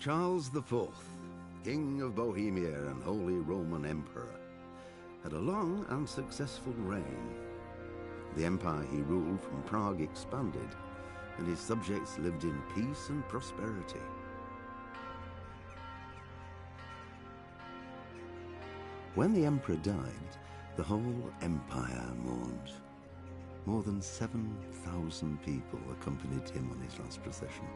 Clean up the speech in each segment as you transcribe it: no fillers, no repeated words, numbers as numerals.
Charles IV, King of Bohemia and Holy Roman Emperor, had a long and successful reign. The empire he ruled from Prague expanded, and his subjects lived in peace and prosperity. When the emperor died, the whole empire mourned. More than 7,000 people accompanied him on his last procession.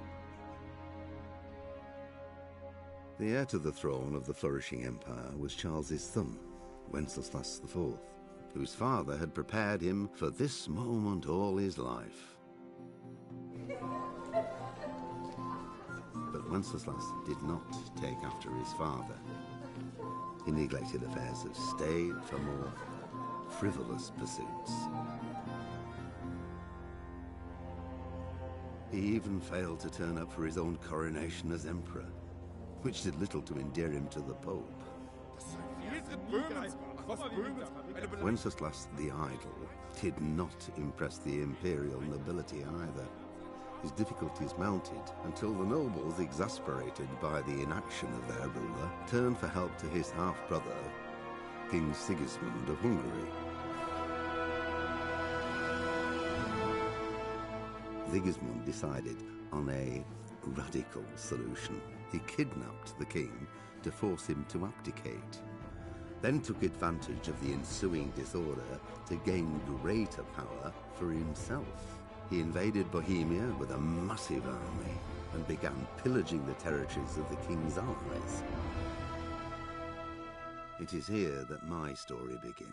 The heir to the throne of the flourishing empire was Charles's son, Wenceslas IV, whose father had prepared him for this moment all his life. But Wenceslas did not take after his father. He neglected affairs of state for more frivolous pursuits. He even failed to turn up for his own coronation as emperor, which did little to endear him to the Pope. Wenceslas the Idle did not impress the imperial nobility either. His difficulties mounted until the nobles, exasperated by the inaction of their ruler, turned for help to his half-brother, King Sigismund of Hungary. Sigismund decided on a radical solution. He kidnapped the king to force him to abdicate, then took advantage of the ensuing disorder to gain greater power for himself. He invaded Bohemia with a massive army and began pillaging the territories of the king's allies. It is here that my story begins.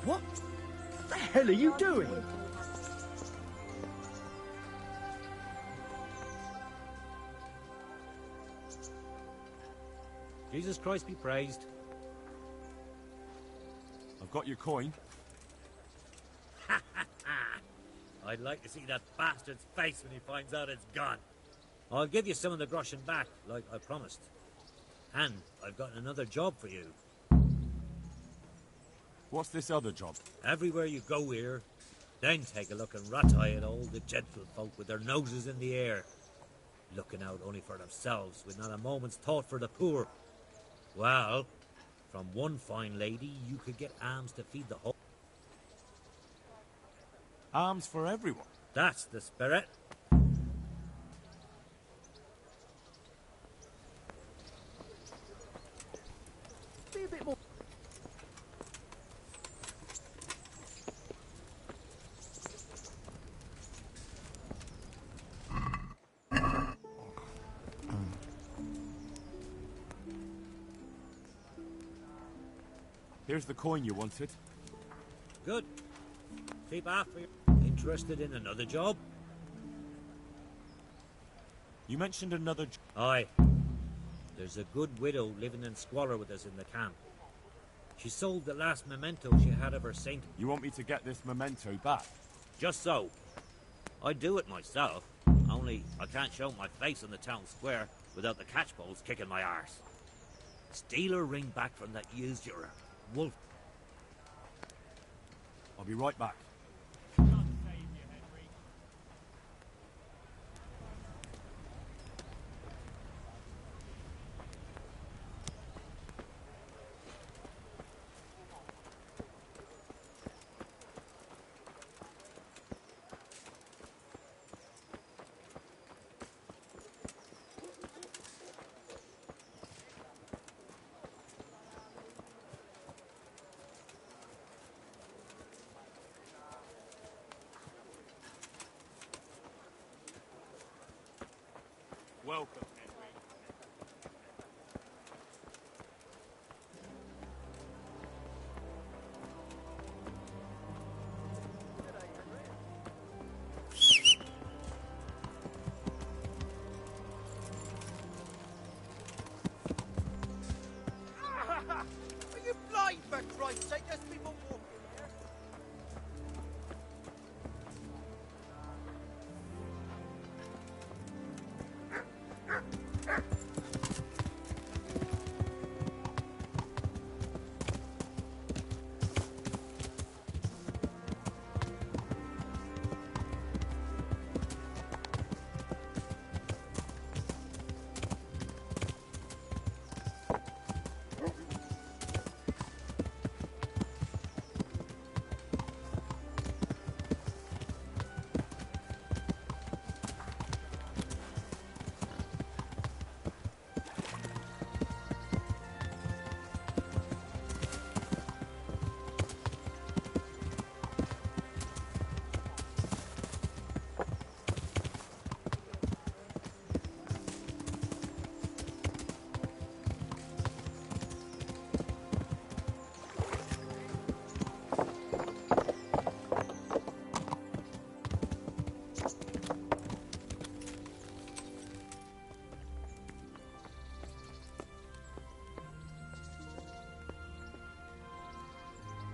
What the hell are you doing? Jesus Christ be praised. I've got your coin. I'd like to see that bastard's face when he finds out it's gone. I'll give you some of the groschen back, like I promised. And I've got another job for you. What's this other job? Everywhere you go here, then take a look and rat-eye at all the gentlefolk with their noses in the air, looking out only for themselves, with not a moment's thought for the poor. Well, from one fine lady, you could get alms to feed the whole. Alms for everyone. That's the spirit. Be a bit more. Here's the coin you wanted. Good. Keep after you. Interested in another job? You mentioned another Aye. There's a good widow living in squalor with us in the camp. She sold the last memento she had of her saint. You want me to get this memento back? Just so. I'd do it myself, only I can't show my face on the town square without the catchpoles kicking my arse. Steal her ring back from that usurer, Wolf. I'll be right back. Welcome, Henry. Are you blind, for Christ's sake? There's people walking here.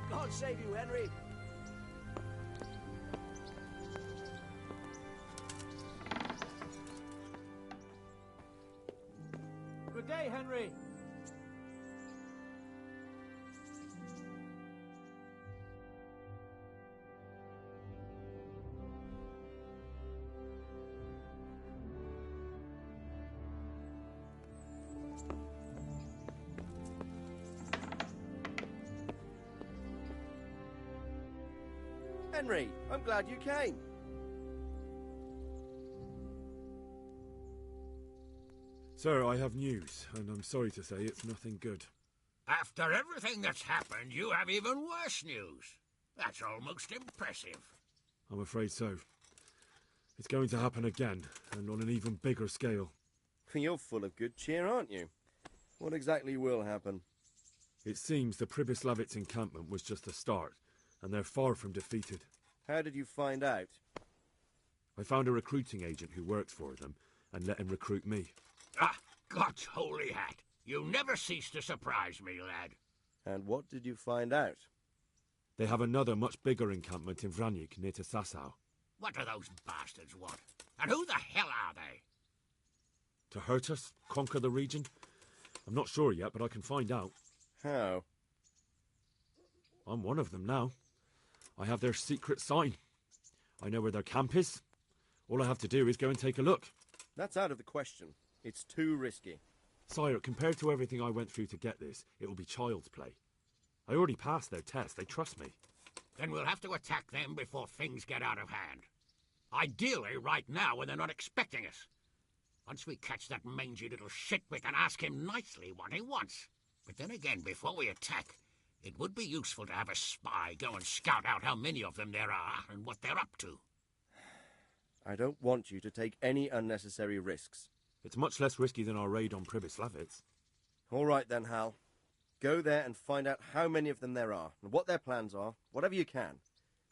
God save you, Henry. Good day, Henry. Henry, I'm glad you came. Sir, I have news, and I'm sorry to say it's nothing good. After everything that's happened, you have even worse news. That's almost impressive. I'm afraid so. It's going to happen again, and on an even bigger scale. You're full of good cheer, aren't you? What exactly will happen? It seems the Pribyslavitz encampment was just the start, and they're far from defeated. How did you find out? I found a recruiting agent who worked for them, and let him recruit me. Ah, God's holy hat. You never cease to surprise me, lad. And what did you find out? They have another much bigger encampment in Vranic near to Sasau. What do those bastards want? And who the hell are they? To hurt us? Conquer the region? I'm not sure yet, but I can find out. How? I'm one of them now. I have their secret sign. I know where their camp is. All I have to do is go and take a look. That's out of the question. It's too risky. Sire, compared to everything I went through to get this, it will be child's play. I already passed their test. They trust me. Then we'll have to attack them before things get out of hand. Ideally, right now, when they're not expecting us. Once we catch that mangy little shit, we can ask him nicely what he wants. But then again, before we attack, it would be useful to have a spy go and scout out how many of them there are and what they're up to. I don't want you to take any unnecessary risks. It's much less risky than our raid on Pribyslavitz. All right then, Hal. Go there and find out how many of them there are, and what their plans are, whatever you can.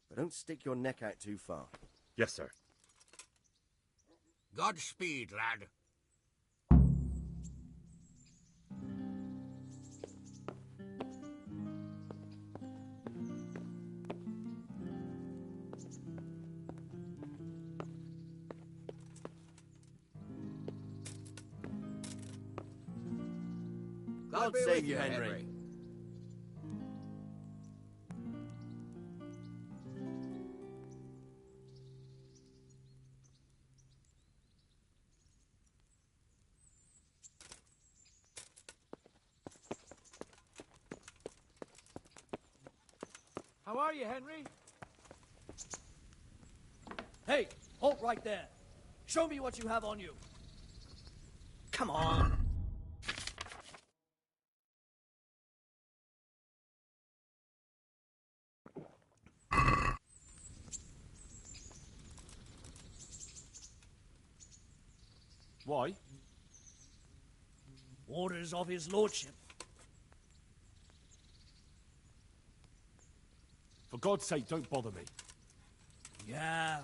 But don't stick your neck out too far. Yes, sir. Godspeed, lad. God save you, Henry. How are you, Henry? Hey, halt right there. Show me what you have on you. Come on. Why? Orders of his lordship. For God's sake, don't bother me. Yeah.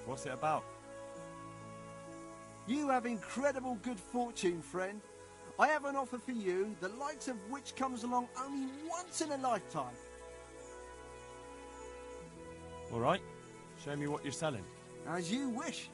What's it about? You have incredible good fortune, friend. I have an offer for you, the likes of which comes along only once in a lifetime. All right. Show me what you're selling. As you wish.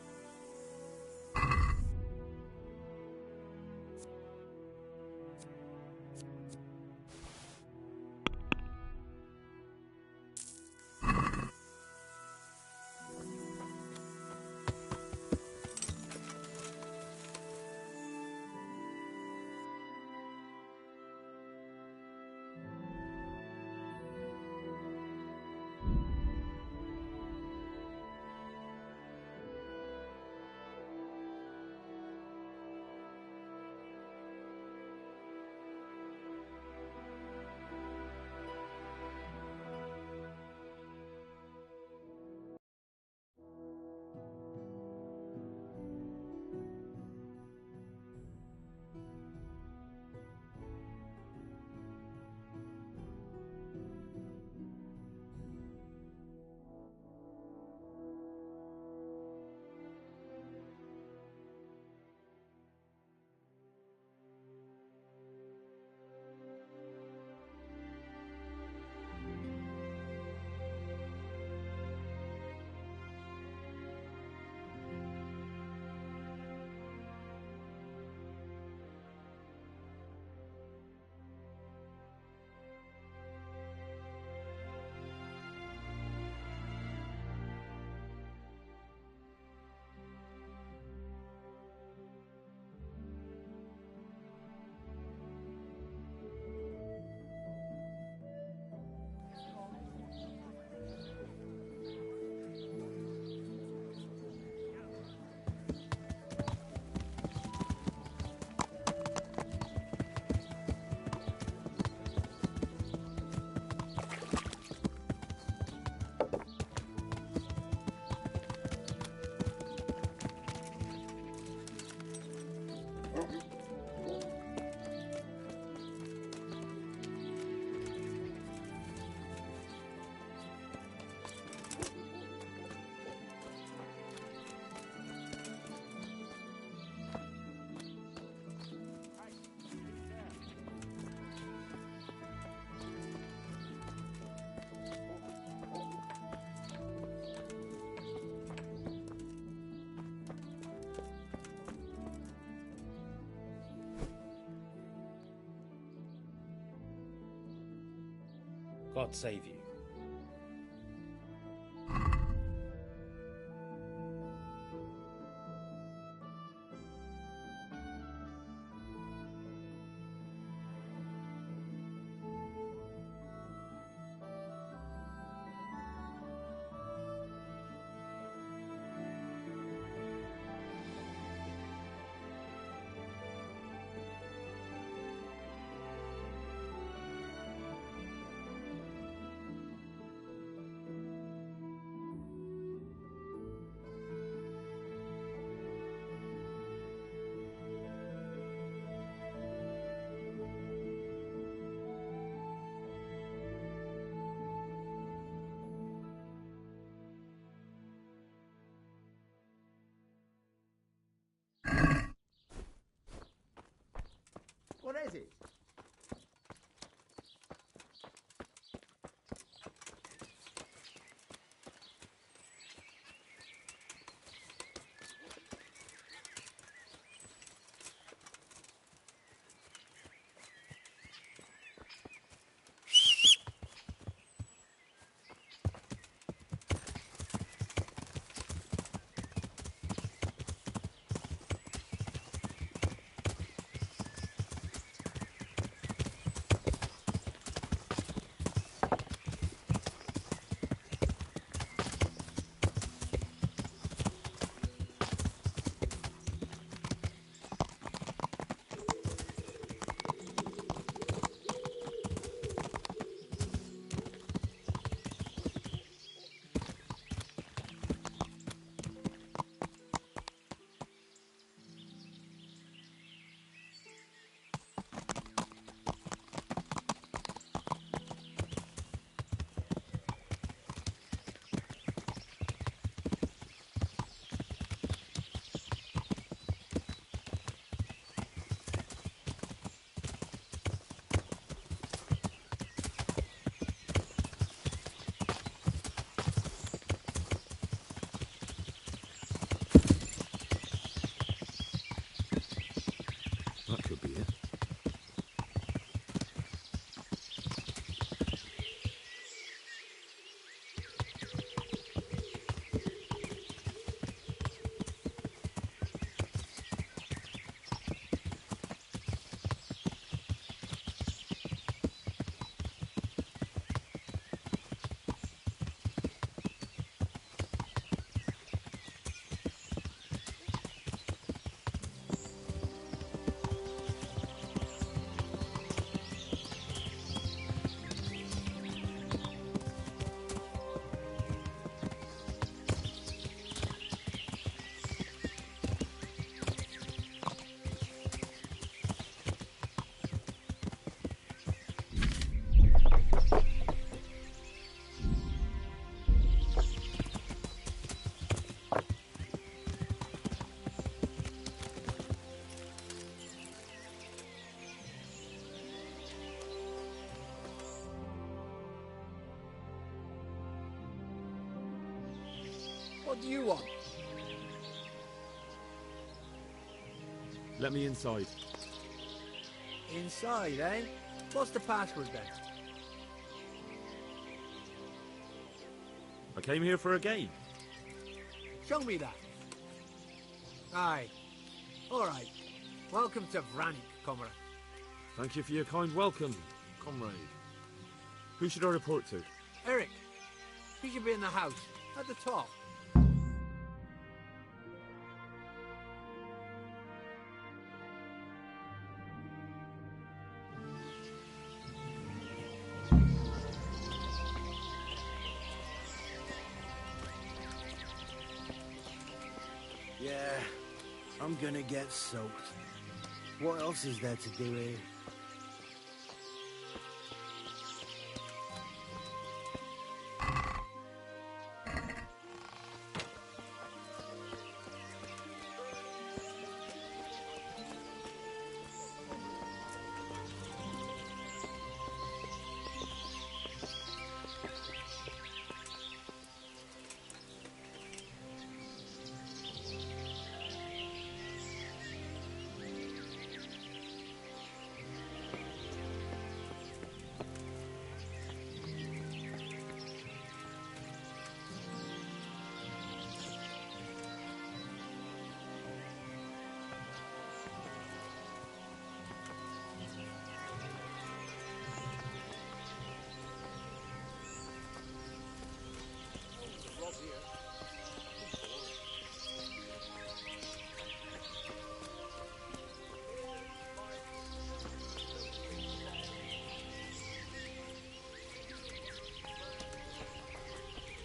God save you. What is it? That could be it. What do you want? Let me inside. Inside, eh? What's the password then? I came here for a game. Show me that. Aye. Alright. Welcome to Vranik, comrade. Thank you for your kind welcome, comrade. Who should I report to? Eric. He should be in the house, at the top. Yeah, I'm gonna get soaked. What else is there to do here?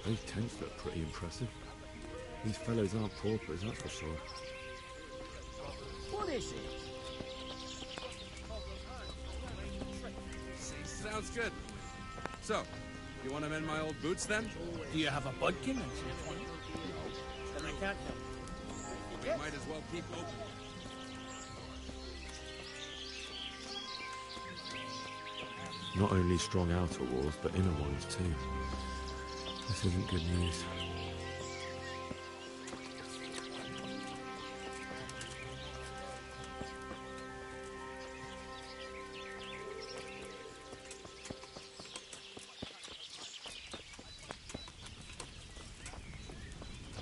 Those tents look pretty impressive. These fellows aren't paupers, that's for sure. What is it? Sounds good. So, you want to mend my old boots then? Do you have a budkin and slip one? No. Then I can't help. We might as well keep open. Not only strong outer walls, but inner ones too. This isn't good news.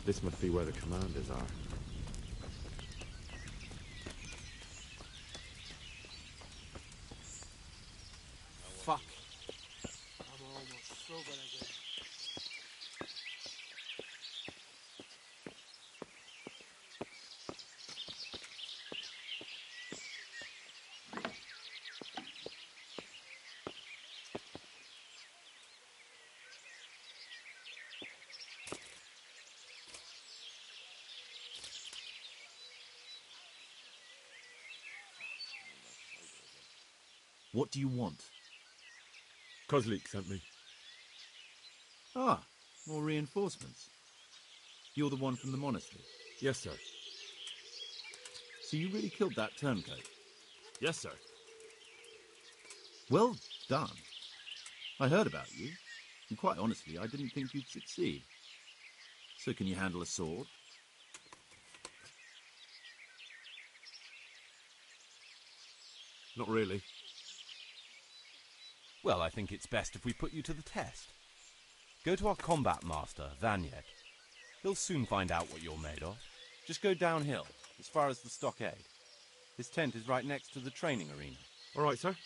This must be where the commanders are. Fuck. I'm almost sober again. What do you want? Kozlik sent me. Ah, more reinforcements. You're the one from the monastery? Yes, sir. So you really killed that turncoat? Yes, sir. Well done. I heard about you, and quite honestly, I didn't think you'd succeed. So can you handle a sword? Not really. Well, I think it's best if we put you to the test. Go to our combat master, Vanyek. He'll soon find out what you're made of. Just go downhill, as far as the stockade. His tent is right next to the training arena. All right, sir.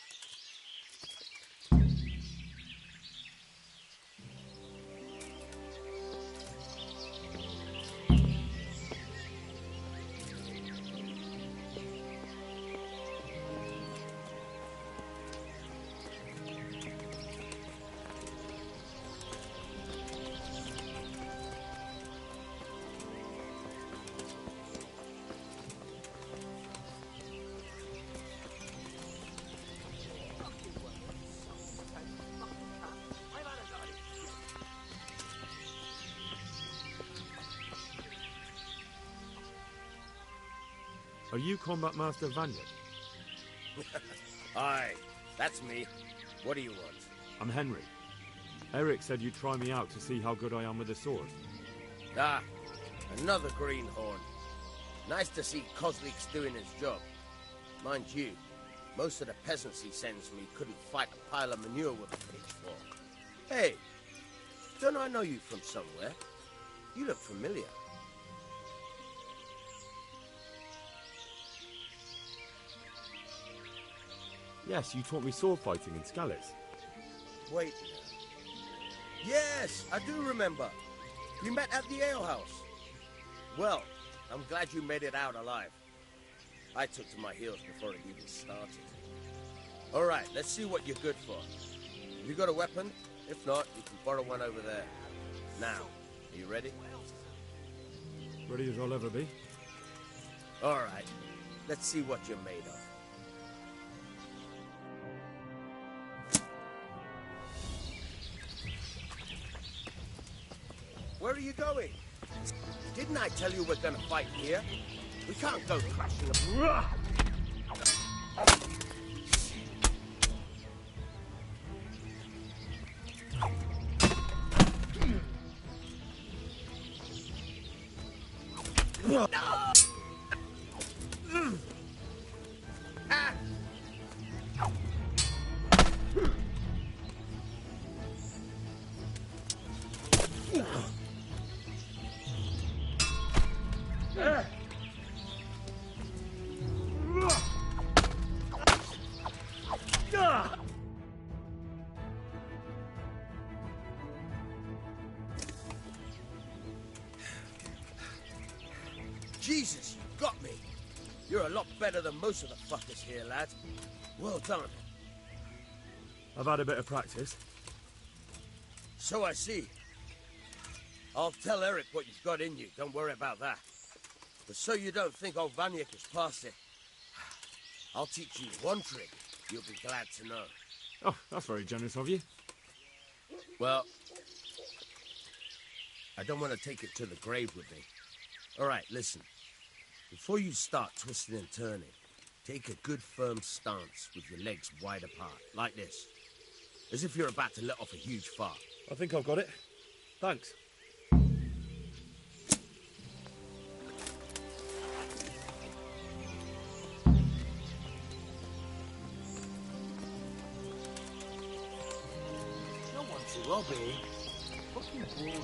Are you Combat Master Vanyek? Aye, that's me. What do you want? I'm Henry. Eric said you'd try me out to see how good I am with the sword. Ah, another greenhorn. Nice to see Kozlik's doing his job. Mind you, most of the peasants he sends me couldn't fight a pile of manure with a pitchfork. Hey, don't I know you from somewhere? You look familiar. Yes, you taught me sword fighting in Skalitz. Wait now. Yes, I do remember. We met at the alehouse. Well, I'm glad you made it out alive. I took to my heels before it even started. All right, let's see what you're good for. Have you got a weapon? If not, you can borrow one over there. Now, are you ready? Ready as I'll ever be. All right, let's see what you're made of. Where are you going? Didn't I tell you we're gonna fight here? We can't go crashing up. Jesus, you got me. You're a lot better than most of the fuckers here, lad. Well done. I've had a bit of practice. So I see. I'll tell Eric what you've got in you. Don't worry about that. But so you don't think old Vanyek is past it, I'll teach you one trick you'll be glad to know. Oh, that's very generous of you. Well, I don't want to take it to the grave with me. All right, listen. Before you start twisting and turning, take a good firm stance with your legs wide apart, like this. As if you're about to let off a huge fart. I think I've got it. Thanks. No one to Robbie. Fucking boring.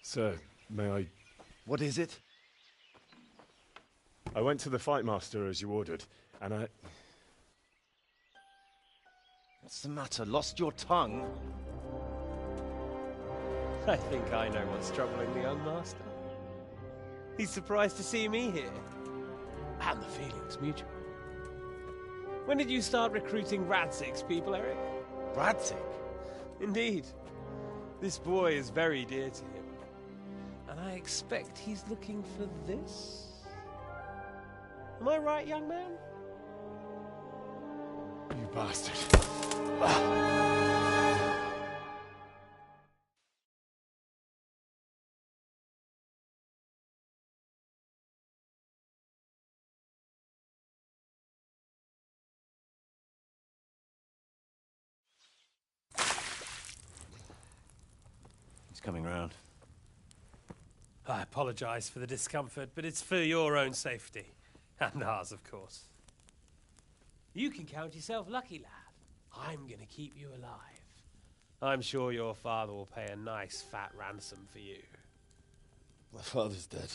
Sir, may I... What is it? I went to the fight master as you ordered, and I... What's the matter? Lost your tongue? I think I know what's troubling the young master. He's surprised to see me here. And the feeling's mutual. When did you start recruiting Radzig's people, Eric? Radzig? Indeed. This boy is very dear to him. And I expect he's looking for this? Am I right, young man? You bastard. He's coming round. I apologize for the discomfort, but it's for your own safety. And ours, of course. You can count yourself lucky, lad. I'm gonna keep you alive. I'm sure your father will pay a nice fat ransom for you. My father's dead.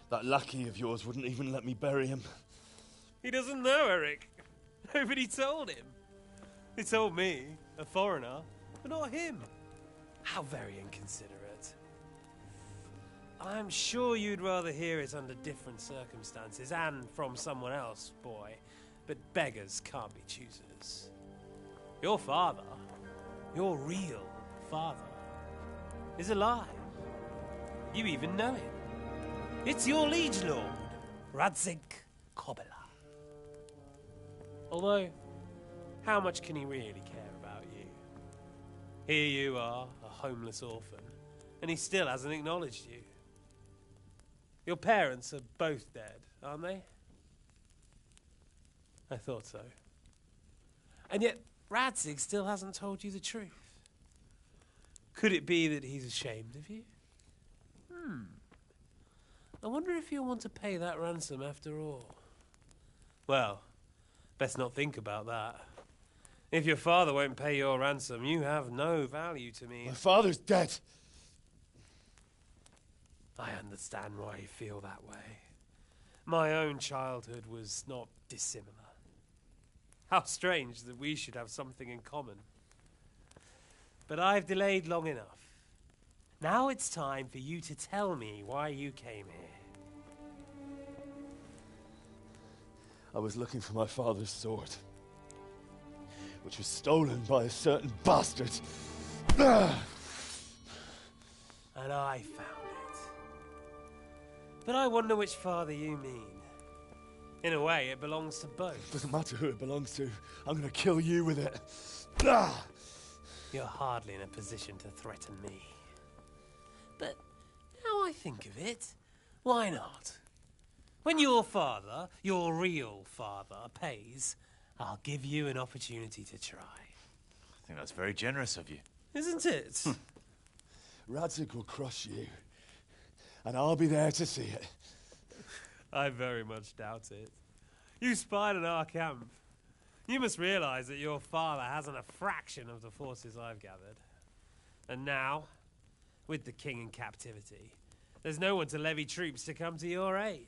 That lackey of yours wouldn't even let me bury him. He doesn't know, Eric. Nobody told him. They told me, a foreigner, but not him. How very inconsiderate. I'm sure you'd rather hear it under different circumstances and from someone else, boy. But beggars can't be choosers. Your father, your real father, is alive. You even know him. It's your liege lord, Radzig Kobyla. Although, how much can he really care about you? Here you are, a homeless orphan, and he still hasn't acknowledged you. Your parents are both dead, aren't they? I thought so. And yet, Radzig still hasn't told you the truth. Could it be that he's ashamed of you? I wonder if you'll want to pay that ransom after all. Well, best not think about that. If your father won't pay your ransom, you have no value to me. My father's dead. I understand why you feel that way. My own childhood was not dissimilar. How strange that we should have something in common. But I've delayed long enough. Now it's time for you to tell me why you came here. I was looking for my father's sword, which was stolen by a certain bastard. And I found it. But I wonder which father you mean. In a way, it belongs to both. Doesn't matter who it belongs to. I'm gonna kill you with it. You're hardly in a position to threaten me. But now I think of it, why not? When your father, your real father, pays, I'll give you an opportunity to try. I think that's very generous of you. Isn't it? Radzig will crush you, and I'll be there to see it. I very much doubt it. You spied on our camp. You must realize that your father hasn't a fraction of the forces I've gathered. And now, with the king in captivity, there's no one to levy troops to come to your aid.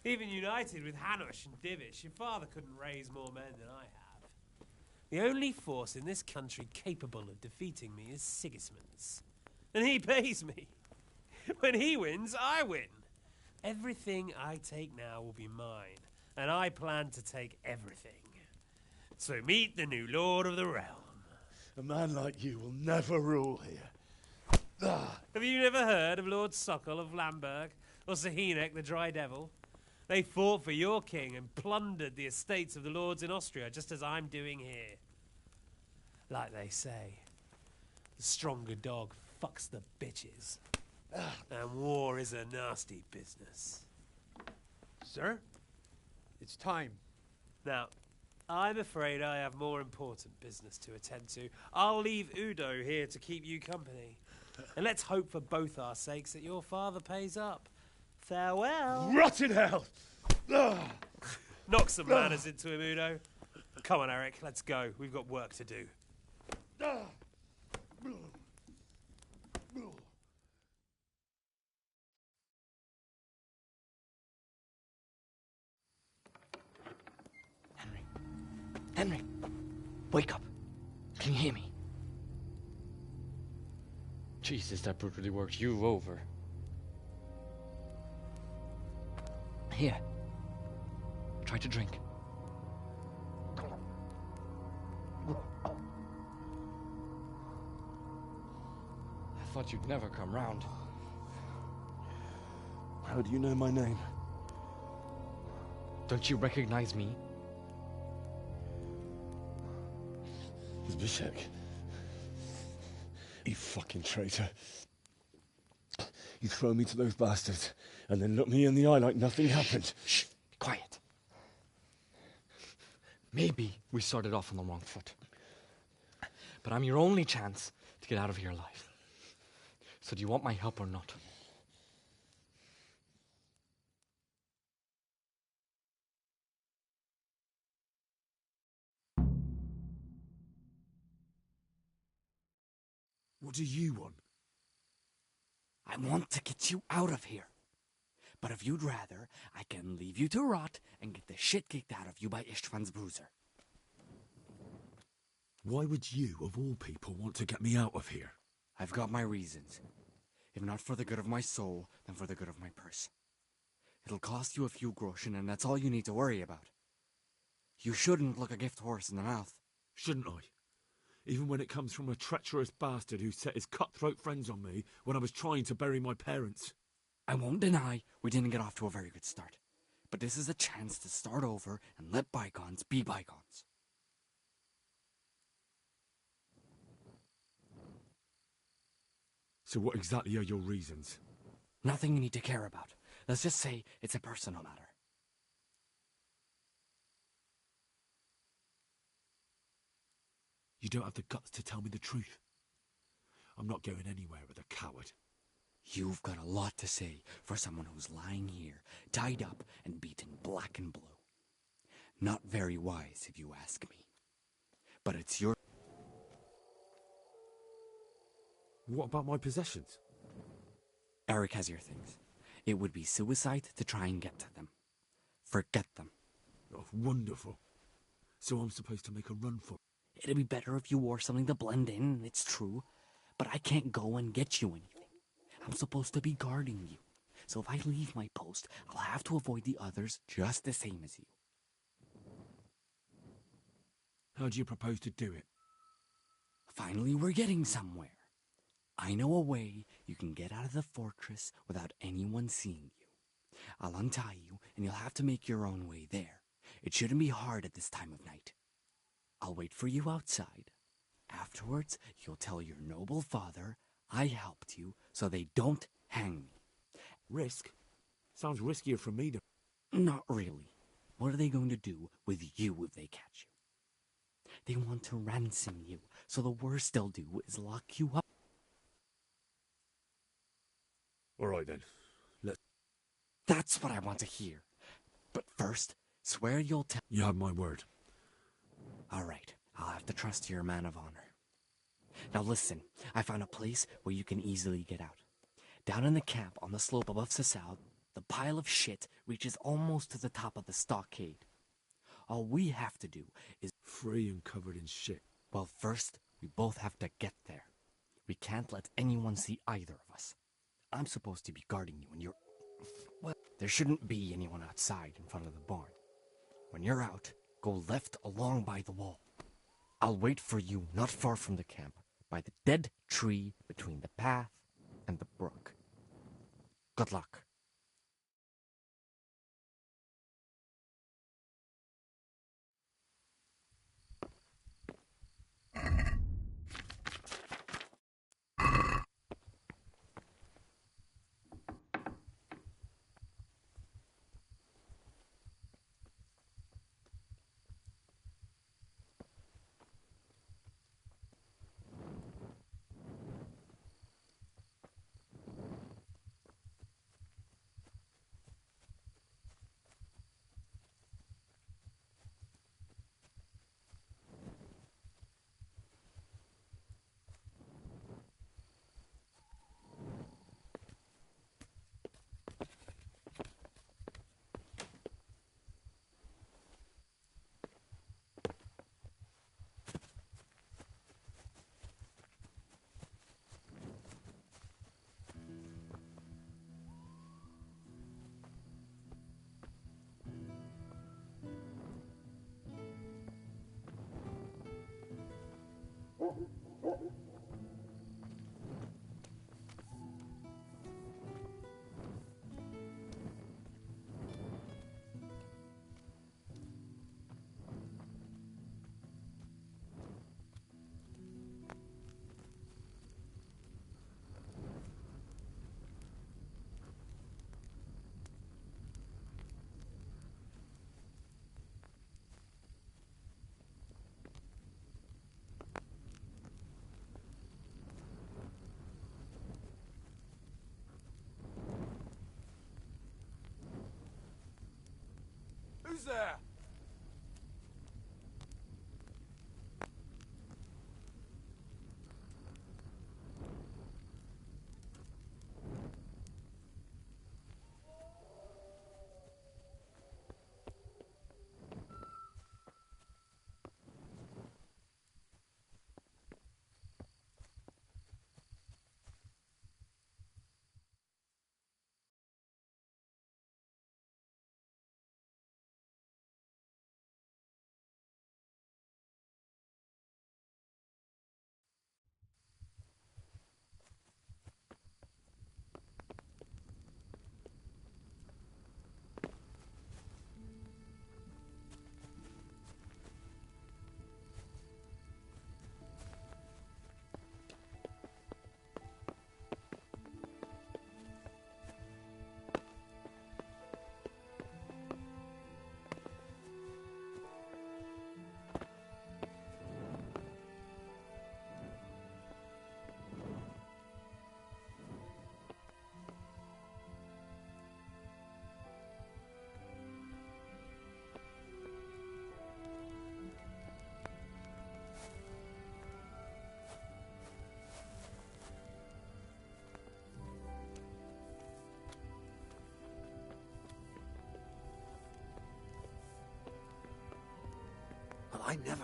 Even united with Hanush and Divish, your father couldn't raise more men than I have. The only force in this country capable of defeating me is Sigismund's. And he pays me. When he wins, I win. Everything I take now will be mine, and I plan to take everything. So meet the new lord of the realm. A man like you will never rule here. Have you never heard of Lord Sokol of Lamberg, or Sahinek the Dry Devil? They fought for your king and plundered the estates of the lords in Austria, just as I'm doing here. Like they say, the stronger dog fucks the bitches. And war is a nasty business. Sir, it's time. Now, I'm afraid I have more important business to attend to. I'll leave Udo here to keep you company. And let's hope for both our sakes that your father pays up. Farewell. Rot in hell! Knock some manners into him, Udo. Come on, Eric, let's go. We've got work to do. Henry, wake up. Can you hear me? Jesus, that brutally worked you over. Here. Try to drink. I thought you'd never come round. How do you know my name? Don't you recognize me? Zbyszek. You fucking traitor. You throw me to those bastards, and then look me in the eye like nothing happened. Shh, be quiet. Maybe we started off on the wrong foot. But I'm your only chance to get out of here alive. So do you want my help or not? What do you want? I want to get you out of here. But if you'd rather, I can leave you to rot and get the shit kicked out of you by István's bruiser. Why would you, of all people, want to get me out of here? I've got my reasons. If not for the good of my soul, then for the good of my purse. It'll cost you a few groschen, and that's all you need to worry about. You shouldn't look a gift horse in the mouth. Shouldn't I? Even when it comes from a treacherous bastard who set his cutthroat friends on me when I was trying to bury my parents. I won't deny we didn't get off to a very good start. But this is a chance to start over and let bygones be bygones. So what exactly are your reasons? Nothing you need to care about. Let's just say it's a personal matter. You don't have the guts to tell me the truth. I'm not going anywhere with a coward. You've got a lot to say for someone who's lying here, tied up and beaten black and blue. Not very wise, if you ask me. But it's your... What about my possessions? Eric has your things. It would be suicide to try and get to them. Forget them. Oh, wonderful. So I'm supposed to make a run for it. It'd be better if you wore something to blend in, it's true. But I can't go and get you anything. I'm supposed to be guarding you. So if I leave my post, I'll have to avoid the others just the same as you. How do you propose to do it? Finally, we're getting somewhere. I know a way you can get out of the fortress without anyone seeing you. I'll untie you, and you'll have to make your own way there. It shouldn't be hard at this time of night. I'll wait for you outside. Afterwards, you'll tell your noble father I helped you so they don't hang me. Risk? Sounds riskier for me to... Not really. What are they going to do with you if they catch you? They want to ransom you, so the worst they'll do is lock you up. All right then. That's what I want to hear. But first, swear you'll tell. You have my word. All right, I'll have to trust you're a man of honor. Now listen, I found a place where you can easily get out. Down in the camp on the slope above Sasau, the pile of shit reaches almost to the top of the stockade. All we have to do is... Free and covered in shit. Well, first, we both have to get there. We can't let anyone see either of us. I'm supposed to be guarding you, and you're... Well, there shouldn't be anyone outside in front of the barn. When you're out, go left along by the wall. I'll wait for you not far from the camp, by the dead tree between the path and the brook. Good luck. Who's there? Well, I never.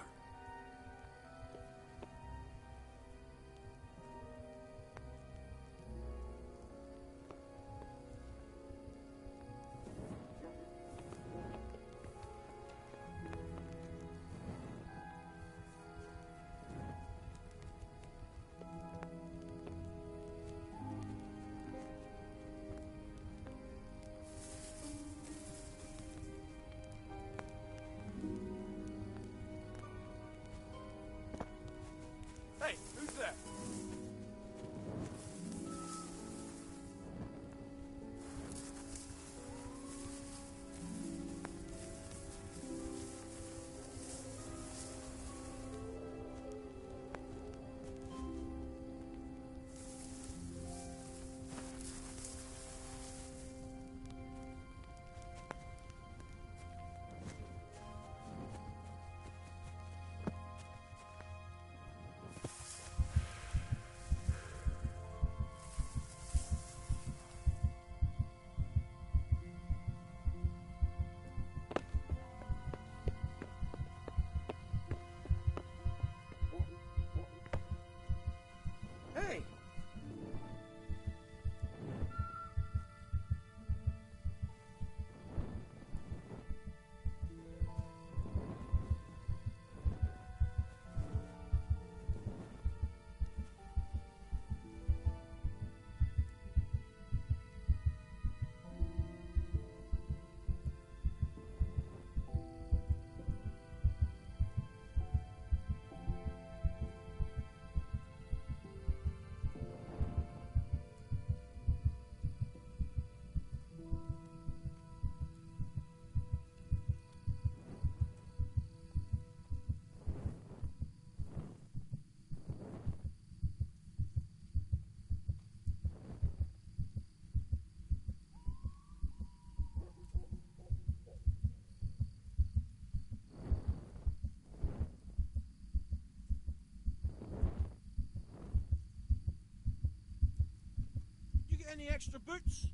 any extra boots?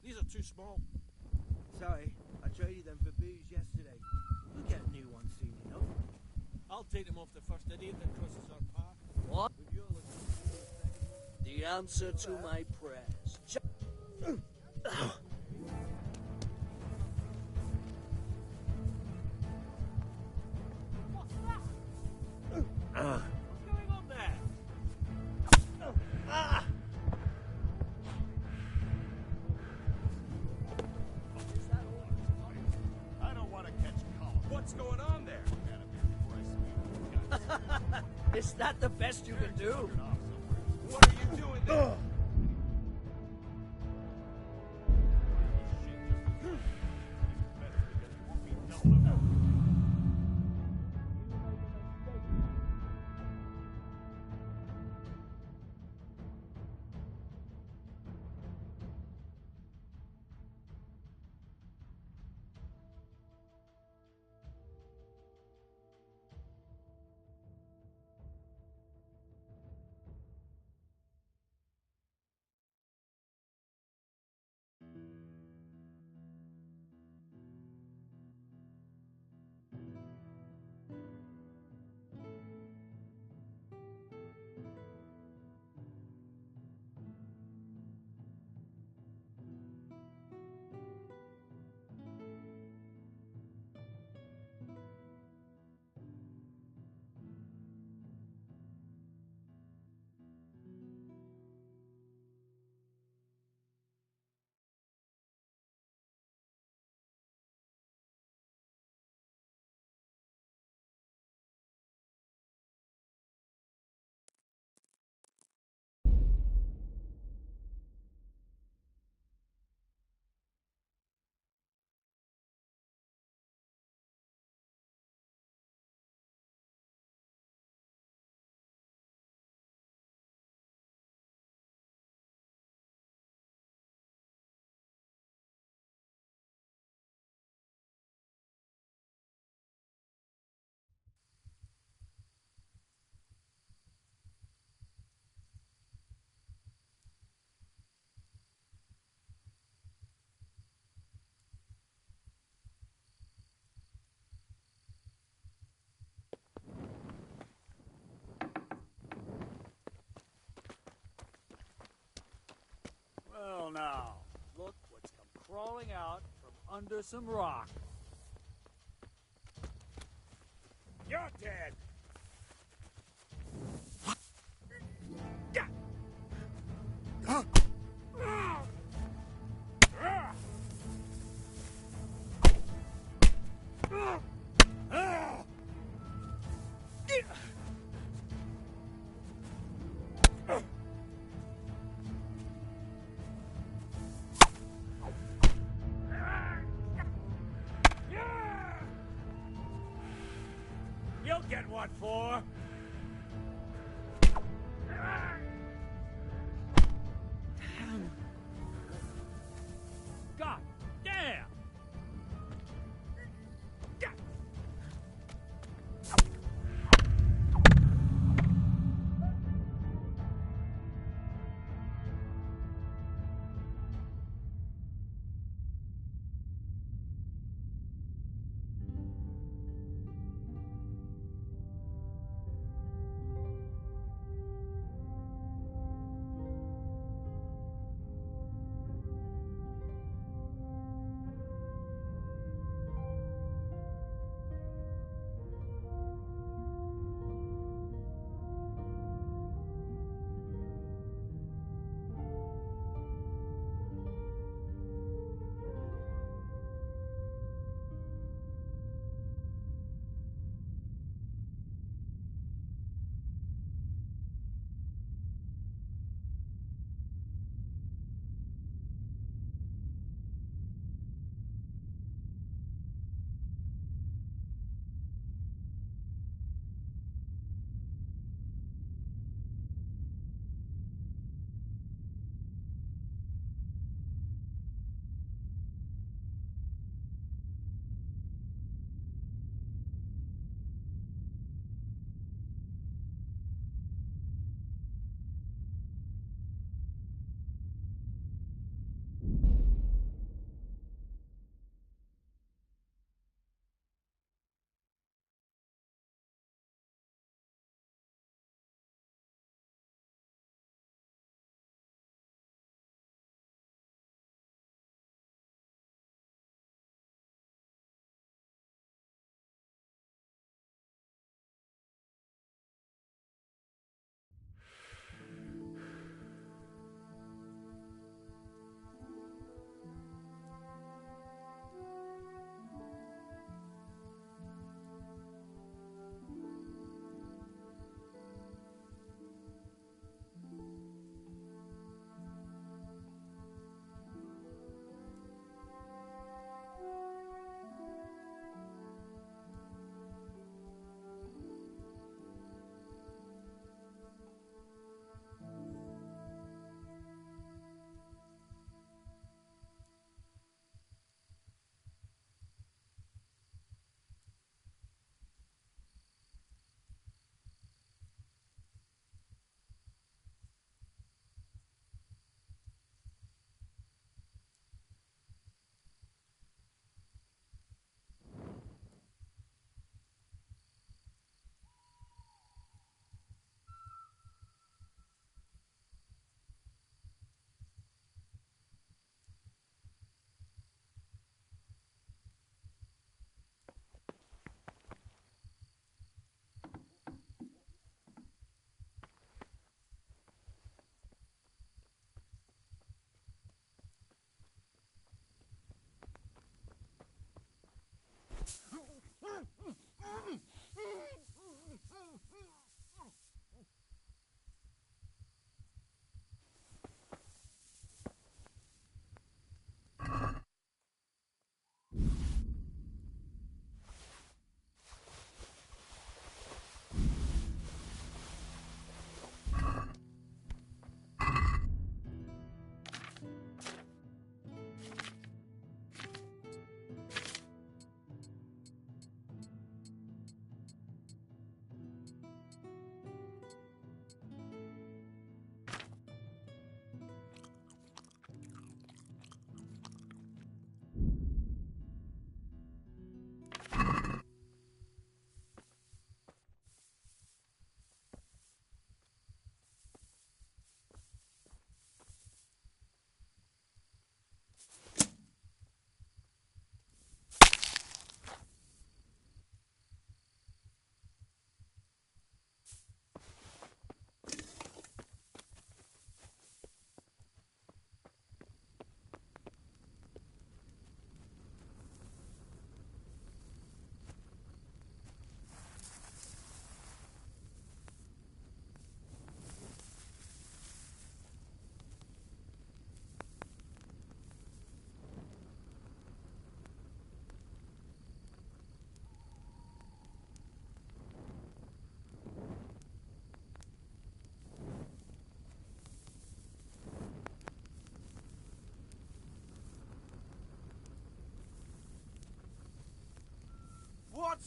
These are too small. Sorry, I traded them for booze yesterday. We'll get new ones soon enough. I'll take them off the first idiot that crosses our path. What? The answer to my prayers. What's going on there? I don't want to catch cold. What's going on there? Is that the best you can do? What are you doing there? Well now, look what's come crawling out from under some rock. You're dead. You'll get what for? God damn! What?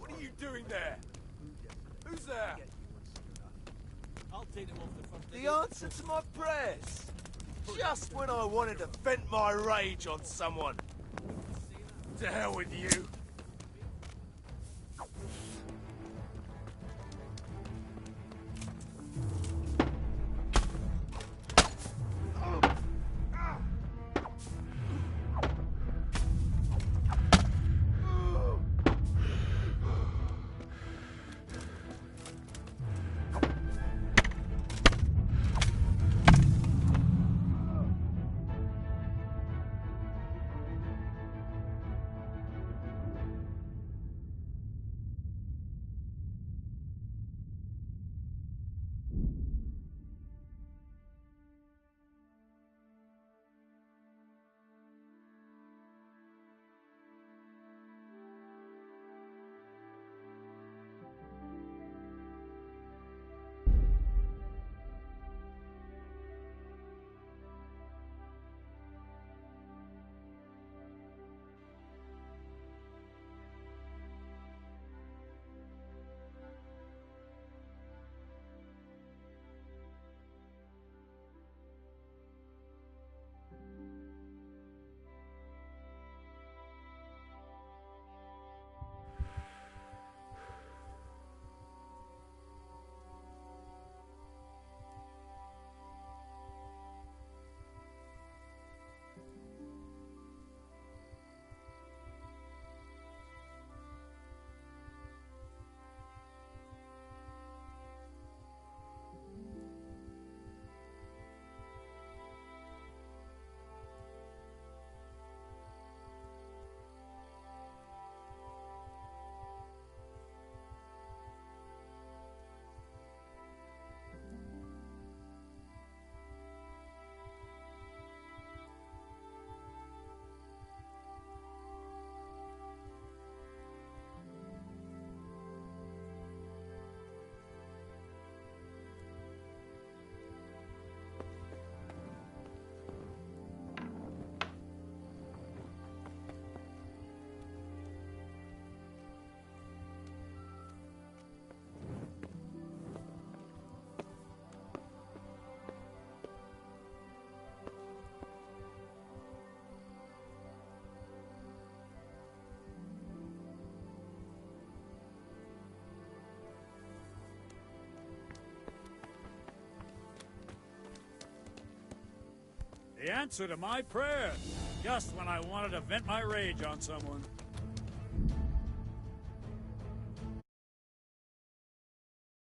What are you doing there? Who's there? I'll take them off the front. The answer to my prayers. Just when I wanted to vent my rage on someone. To hell with you. The answer to my prayer, just when I wanted to vent my rage on someone.